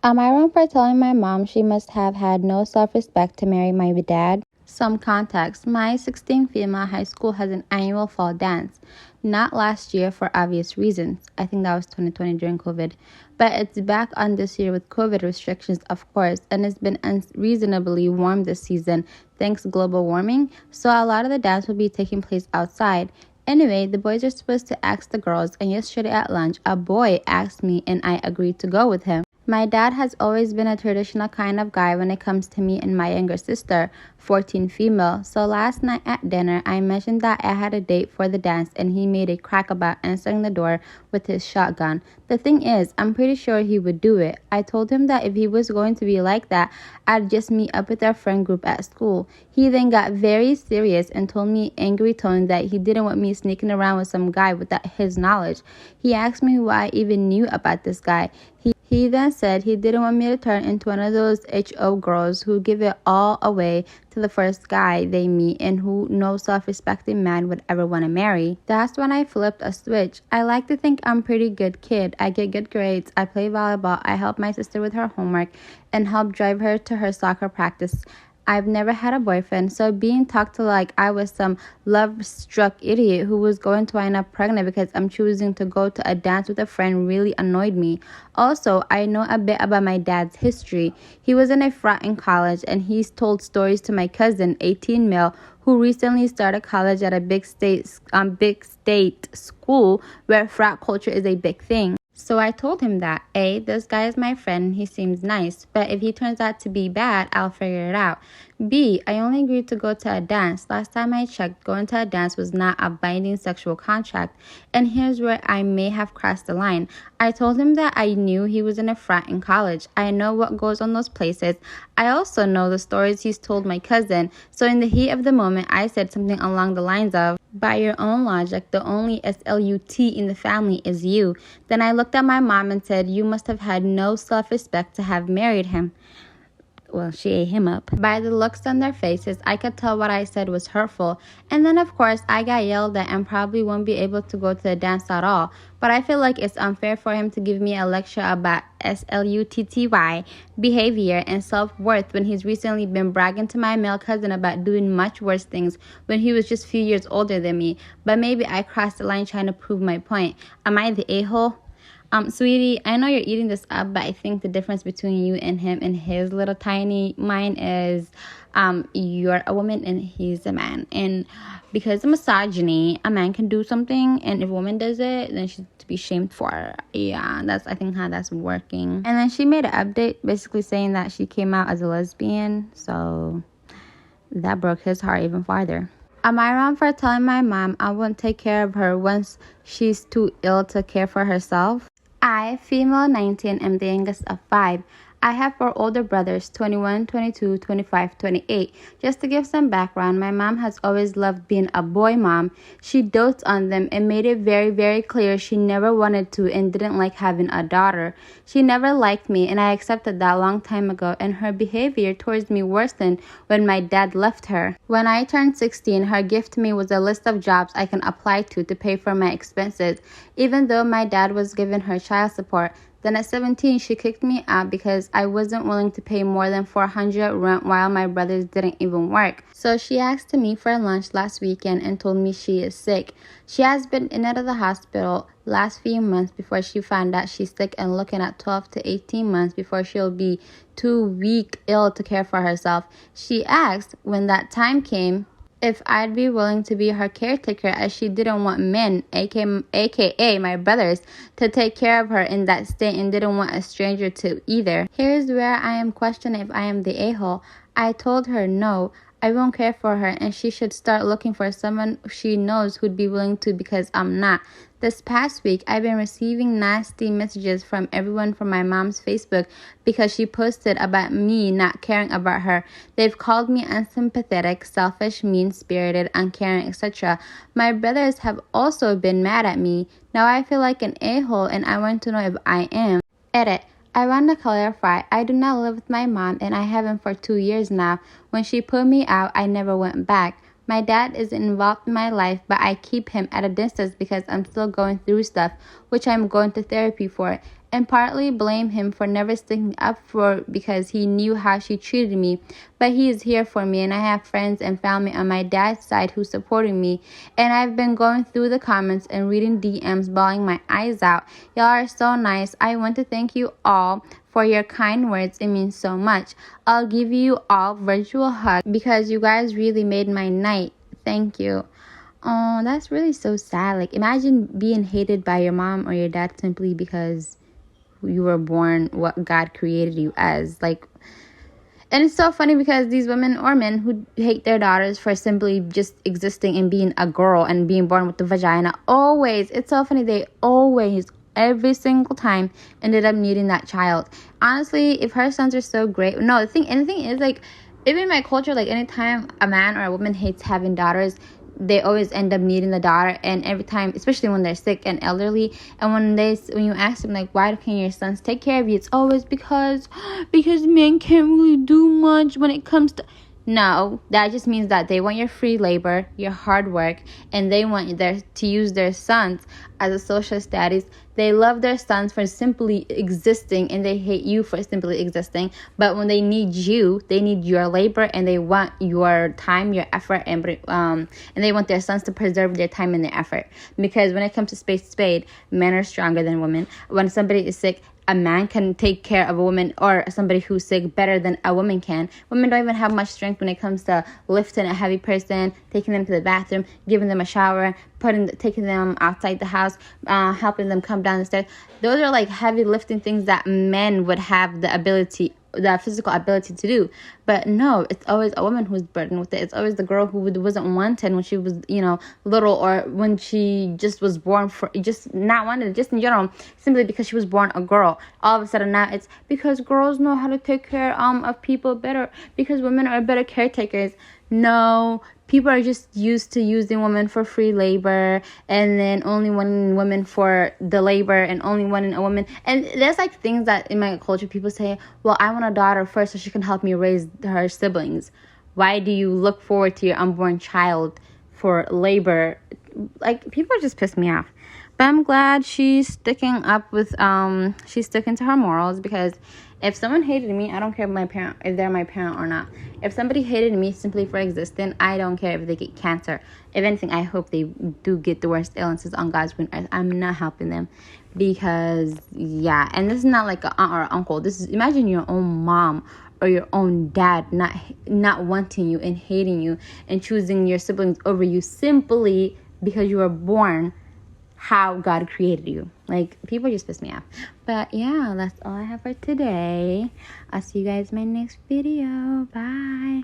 Am I wrong for telling my mom she must have had no self-respect to marry my dad? Some context. My 16 female high school has an annual fall dance. Not last year for obvious reasons. I think that was 2020 during COVID. But it's back on this year with COVID restrictions, of course, and it's been unreasonably warm this season, thanks global warming. So a lot of the dance will be taking place outside. Anyway, the boys are supposed to ask the girls, and yesterday at lunch, a boy asked me and I agreed to go with him. My dad has always been a traditional kind of guy when it comes to me and my younger sister, 14 female. So last night at dinner, I mentioned that I had a date for the dance and he made a crack about answering the door with his shotgun. The thing is, I'm pretty sure he would do it. I told him that if he was going to be like that, I'd just meet up with our friend group at school. He then got very serious and told me angry tone that he didn't want me sneaking around with some guy without his knowledge. He asked me why I even knew about this guy. He then said he didn't want me to turn into one of those HO girls who give it all away to the first guy they meet and who no self-respecting man would ever want to marry. That's when I flipped a switch. I like to think I'm a pretty good kid. I get good grades, I play volleyball, I help my sister with her homework, and help drive her to her soccer practice. I've never had a boyfriend, so being talked to like I was some love-struck idiot who was going to wind up pregnant because I'm choosing to go to a dance with a friend really annoyed me. Also, I know a bit about my dad's history. He was in a frat in college, and he's told stories to my cousin, 18 male, who recently started college at a big state school where frat culture is a big thing. So I told him that, A, this guy is my friend, he seems nice, but if he turns out to be bad, I'll figure it out. B, I only agreed to go to a dance. Last time I checked, going to a dance was not a binding sexual contract. And here's where I may have crossed the line. I told him that I knew he was in a frat in college. I know what goes on those places. I also know the stories he's told my cousin. So in the heat of the moment, I said something along the lines of, by your own logic, the only SLUT in the family is you. Then I looked at my mom and said, you must have had no self-respect to have married him. Well, she ate him up. By the looks on their faces, I could tell what I said was hurtful. And then, of course, I got yelled at and probably won't be able to go to the dance at all. But I feel like it's unfair for him to give me a lecture about SLUTTY behavior and self-worth when he's recently been bragging to my male cousin about doing much worse things when he was just a few years older than me. But maybe I crossed the line trying to prove my point. Am I the a-hole? Sweetie, I know you're eating this up, but I think the difference between you and him and his little tiny mind is you're a woman and he's a man. And because of misogyny, a man can do something, and if a woman does it, then she's to be shamed for it. Yeah, that's, I think, how that's working. And then she made an update basically saying that she came out as a lesbian, so that broke his heart even farther. Am I wrong for telling my mom I won't take care of her once she's too ill to care for herself? I, female 19, am the youngest of 5. I have 4 older brothers, 21, 22, 25, 28. Just to give some background, my mom has always loved being a boy mom. She dotes on them and made it very, very clear she never wanted to and didn't like having a daughter. She never liked me, and I accepted that a long time ago, and her behavior towards me worsened when my dad left her. When I turned 16, her gift to me was a list of jobs I can apply to pay for my expenses, even though my dad was giving her child support. Then at 17, she kicked me out because I wasn't willing to pay more than $400 rent while my brothers didn't even work. So she asked me for lunch last weekend and told me she is sick. She has been in and out of the hospital last few months before she found out she's sick, and looking at 12 to 18 months before she'll be too weak ill to care for herself. She asked when that time came if I'd be willing to be her caretaker, as she didn't want men, aka my brothers, to take care of her in that state and didn't want a stranger to either. Here's where I am questioning if I am the a-hole. I told her no, I won't care for her, and she should start looking for someone she knows who'd be willing to, because I'm not. This past week, I've been receiving nasty messages from everyone from my mom's Facebook because she posted about me not caring about her. They've called me unsympathetic, selfish, mean-spirited, uncaring, etc. My brothers have also been mad at me. Now I feel like an a-hole, and I want to know if I am. Edit. I want to clarify, I do not live with my mom, and I haven't for 2 years now. When she put me out, I never went back. My dad is involved in my life, but I keep him at a distance because I'm still going through stuff, which I'm going to therapy for, and partly blame him for never sticking up for because he knew how she treated me. But he is here for me, and I have friends and family on my dad's side who supporting me. And I've been going through the comments and reading DMs, bawling my eyes out. Y'all are so nice. I want to thank you all for your kind words. It means so much. I'll give you all virtual hugs because you guys really made my night. Thank you. Oh, that's really so sad. Like, imagine being hated by your mom or your dad simply because you were born what God created you as. Like, and it's so funny because these women or men who hate their daughters for simply just existing and being a girl and being born with the vagina, always, it's so funny, they always, every single time, ended up needing that child. Honestly, if her sons are so great, no, the thing is, like, even in my culture, like, anytime a man or a woman hates having daughters, they always end up needing the daughter. And every time, especially when they're sick and elderly, and when you ask them, like, why can't your sons take care of you, it's always because men can't really do much when it comes to. No, that just means that they want your free labor, your hard work, and they want to use their sons as a social status. They love their sons for simply existing, and they hate you for simply existing. But when they need you, they need your labor, and they want your time, your effort, and they want their sons to preserve their time and their effort. Because when it comes to spade, men are stronger than women. When somebody is sick, a man can take care of a woman or somebody who's sick better than a woman can. Women don't even have much strength when it comes to lifting a heavy person, taking them to the bathroom, giving them a shower, taking them outside the house, helping them come down the stairs. Those are like heavy lifting things that men would have the physical ability to do. But no, it's always a woman who's burdened with it. It's always the girl who wasn't wanted when she was, little, or when she just was born for just not wanted, just in general, simply because she was born a girl. All of a sudden now it's because girls know how to take care of people better, because women are better caretakers. No, people are just used to using women for free labor, and then only wanting women for the labor, and only wanting a woman. And there's like things that in my culture people say, well, I want a daughter first so she can help me raise her siblings. Why do you look forward to your unborn child for labor? Like, people just piss me off. But I'm glad she's sticking to her morals, because if someone hated me, I don't care if they're my parent or not. If somebody hated me simply for existing, I don't care if they get cancer. If anything, I hope they do get the worst illnesses on God's green earth. I'm not helping them, because, yeah. And this is not like an aunt or uncle. This is, imagine your own mom or your own dad not wanting you and hating you and choosing your siblings over you simply because you were born how God created you. Like, people just piss me off. But yeah, that's all I have for today. I'll see you guys in my next video. Bye.